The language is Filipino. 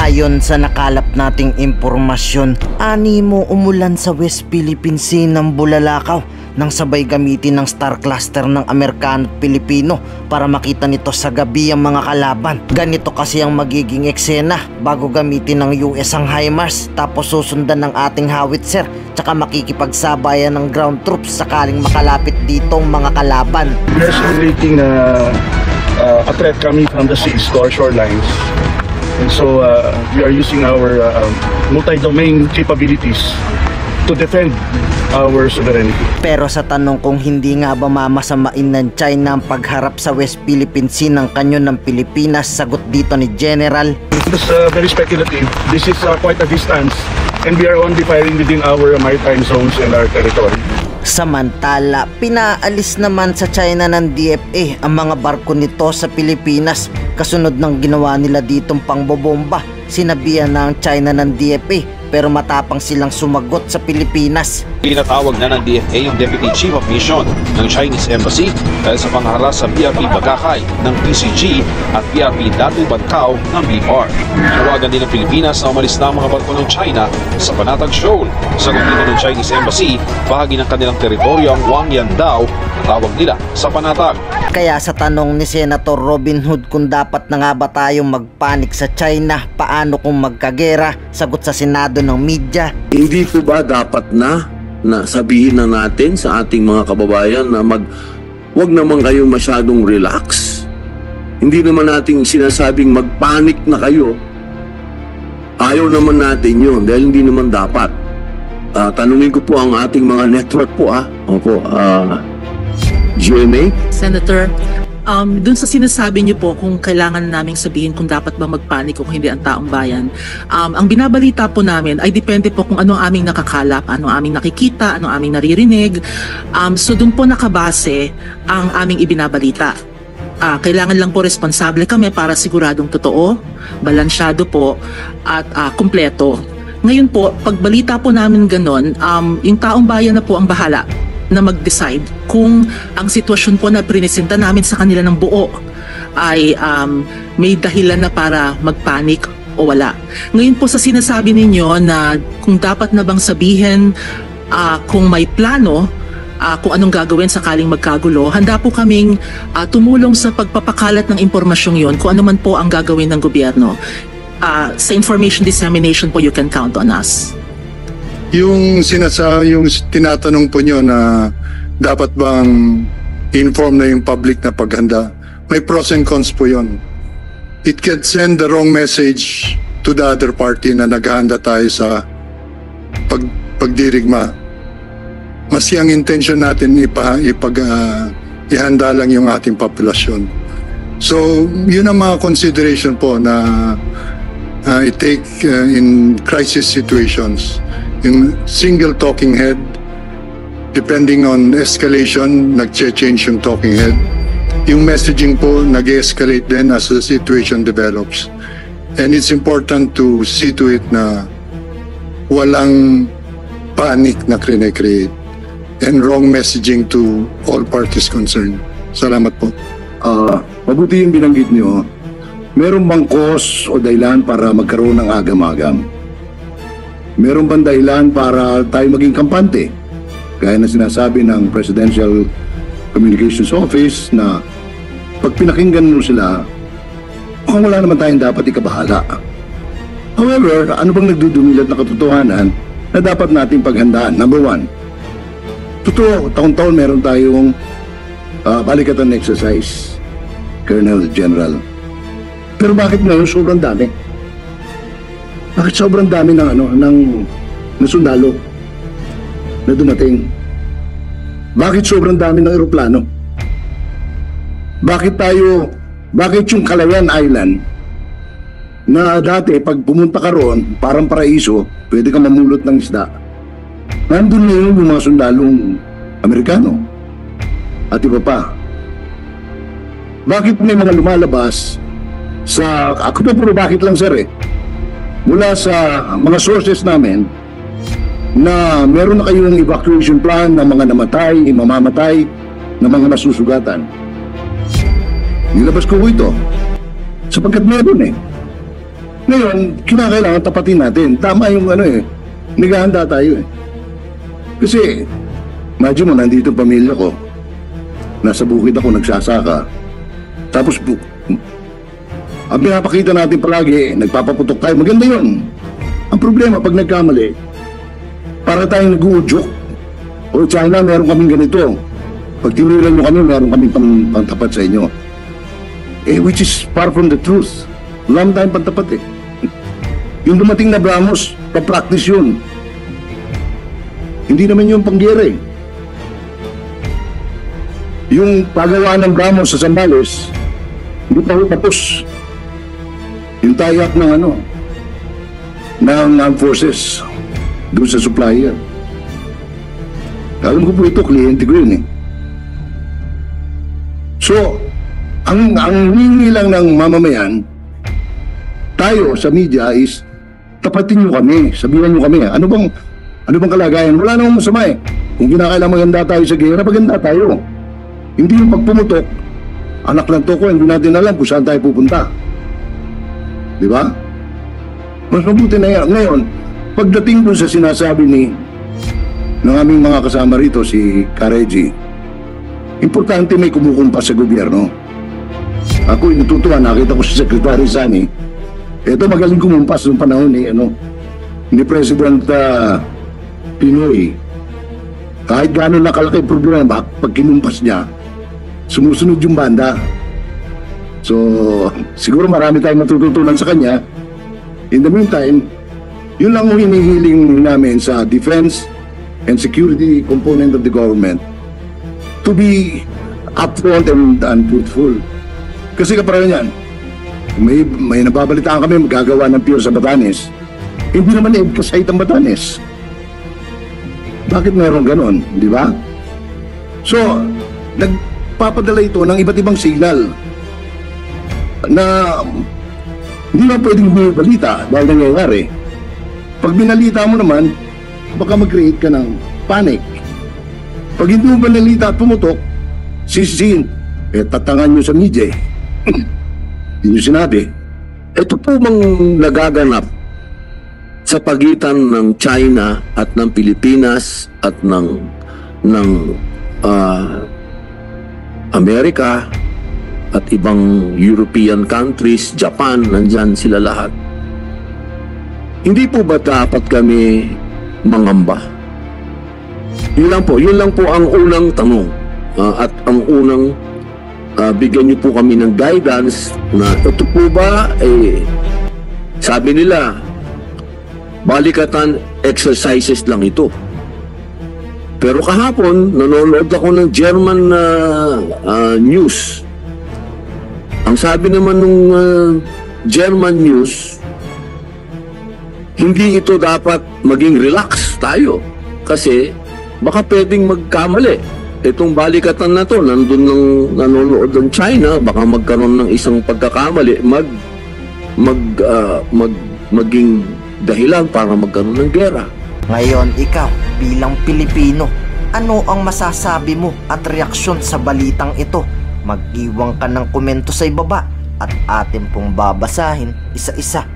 Ayon sa nakalap nating impormasyon, animo umulan sa West Philippine Sea ng Bulalakaw nang sabay gamitin ng Star Cluster ng Amerikano at Pilipino para makita nito sa gabi ang mga kalaban. Ganito kasi ang magiging eksena bago gamitin ng US ang HIMARS, tapos susundan ng ating howitzer tsaka makikipagsabayan ng ground troops sakaling makalapit dito ang mga kalaban. We're simulating a threat coming from the seas to our shorelines. And so we are using our multi-domain capabilities to defend our sovereignty. Pero sa tanong kung hindi nga ba mamasamain ng China ang pagharap sa West Philippine Sea ng kanyon ng Pilipinas, sagot dito ni General, This is very speculative. This is quite a distance and we are only firing within our maritime zones and our territory. Samantala, pinaalis naman sa China ng DFA ang mga barko nito sa Pilipinas kasunod ng ginawa nila ditong pangbobomba. Sinabihan na ang China ng DFA pero matapang silang sumagot sa Pilipinas. Pinatawag na ng DFA yung Deputy Chief of Mission ng Chinese Embassy dahil sa pangharas sa PRP Bagakay ng PCG at PRP Datu Batkao ng BR. Tawagan din ng Pilipinas na umalis na ang mga barko ng China sa Panatag Shoal. Sagot din ng Chinese Embassy, bahagi ng kanilang teritoryo ang Wangyan daw na tawag nila sa Panatag. Kaya sa tanong ni Senator Robin Hood kung dapat na nga ba tayong magpanik sa China, paano kung magkagera, sagot sa Senado ng media, hindi po ba dapat na sabihin na natin sa ating mga kababayan na wag naman kayo masyadong relax? Hindi naman natin sinasabing magpanik na kayo. Ayaw naman natin yun dahil hindi naman dapat. Tanungin ko po ang ating mga network po Opo, GMA? Senator, dun sa sinasabi niyo po kung kailangan naming sabihin kung dapat ba magpanik o hindi ang taong bayan, ang binabalita po namin ay depende po kung ano ang aming nakakalap, ano ang aming nakikita, ano ang aming naririnig. So dun po nakabase ang aming ibinabalita. Kailangan lang po responsable kami para siguradong totoo, balansyado po at kumpleto. Ngayon po, pagbalita po namin ganon, yung taong bayan na po ang bahala na mag-decide kung ang sitwasyon po na prinesenta namin sa kanila ng buo ay may dahilan na para magpanik o wala. Ngayon po sa sinasabi ninyo na kung dapat na bang sabihin kung may plano, kung anong gagawin sakaling magkagulo, handa po kaming tumulong sa pagpapakalat ng impormasyong yon kung ano man po ang gagawin ng gobyerno. Sa information dissemination po, you can count on us. Yung tinatanong po nyo na dapat bang inform na yung public na paghanda, may pros and cons po yun. It can send the wrong message to the other party na naghahanda tayo sa pagdirigma. Mas yung intention natin ihanda lang yung ating populasyon. So, yun ang mga consideration po na i-take in crisis situations. Yung single talking head, depending on escalation, nag-change yung talking head. Yung messaging po, nag-escalate din as the situation develops. And it's important to see to it na walang panic na create and wrong messaging to all parties concerned. Salamat po. Mabuti yung binanggit niyo. Meron bang cause o dahilan para magkaroon ng agam-agam? Meron bang dahilan para tayo maging kampante? Gaya na sinasabi ng Presidential Communications Office na pag pinakinggan mo sila, mukhang wala naman tayong dapat ikabahala. However, ano bang nagdudumilat na katotohanan na dapat nating paghandaan? Number one, totoo, taon-taon meron tayong balikatan exercise, Colonel General. Pero bakit ngayon sobrang dami? Bakit sobrang dami ng sundalo na dumating? Bakit sobrang dami ng eroplano? Bakit yung Calayan Island na dati pag pumunta ka roon, parang paraiso, pwede ka mamulot ng isda. Nandun na yung mga sundalong Amerikano at iba pa. Bakit may mga lumalabas ako pa puro bakit lang sir mula sa mga sources namin na meron na kayong evacuation plan ng mga namatay, mamamatay, ng mga nasusugatan. Nilabas ko ito sapagkat meron Ngayon, kinakailangan tapatin natin. Tama yung naghahanda tayo eh. Kasi, imagine mo, nandito ang pamilya ko. Nasa bukid ako, nagsasaka. Tapos, ang pinapakita natin palagi, nagpapaputok tayo. Maganda yun. Ang problema, pag nagkamali, para tayong nag-uudyok. O China, meron kaming ganito. Pag tinilan nyo kami, meron kaming pantapat sa inyo. Which is far from the truth. Wala tayong pantapat eh. Yung dumating na Brahmos, pa-practice yun. Hindi naman yung pangyera eh. Yung pagawa ng Brahmos sa Zambales, hindi pa rin tapos. Yung tie-up ng ng armed forces doon sa supplier. Alam ko po ito, kliyente ko yun eh. So, ang hiningi lang ng mamamayan, tayo sa media is, tapatin nyo kami, sabihan nyo kami, ano bang kalagayan? Wala namang masama eh. Kung kinakailangan maganda tayo sa gera, maganda tayo. Hindi yung pagpumutok, anak ng toko, hindi natin alam kung saan tayo pupunta. Di ba? Mas mabuti na yan. Ngayon, pagdating dun sa sinasabi ng aming mga kasama rito, si Kareji, importante may kumukumpas sa gobyerno. Ako natutuwa, nakita ko si Secretary Sani. Ito magaling kumumpas noong panahon ni President Pinoy. Kahit gano'n na kalaki problema, pag kinumpas niya, sumusunod yung banda. So, siguro marami tayong matututunan sa kanya. In the meantime, yun lang ang hinihiling namin sa defense and security component of the government to be upfront and truthful. Kasi kaparang yan, may nababalitaan kami magagawa ng pier sa Batanes. Hindi naman kasahit ang Batanes. Bakit meron ganon, di ba? So, nagpapadala ito ng iba't ibang signal na hindi na pwedeng balita dahil nangyayari. Pag binalita mo naman, baka mag-create ka ng panic. Pag hindi mo binalita at pumutok, sisihin, tatangan nyo sa media eh. Hindi nyo sinabi. Ito po bang nagaganap sa pagitan ng China at ng Pilipinas at ng Amerika at ibang European countries, Japan, nandyan sila lahat. Hindi po ba dapat kami mangamba? Yun lang po ang unang tanong. At ang unang bigyan niyo po kami ng guidance na ito po ba, sabi nila, balikatan exercises lang ito. Pero kahapon, nanonood ako ng German news. Ang sabi naman ng German news, hindi ito dapat maging relax tayo. Kasi baka pwedeng magkamali. Itong balikatan na to, nandun ng nanonood ng China, baka magkaroon ng isang pagkakamali, maging dahilan para magkaroon ng gera. Ngayon, ikaw, bilang Pilipino, ano ang masasabi mo at reaksyon sa balitang ito? Mag-iwan ka ng komento sa ibaba at atin pong babasahin isa-isa.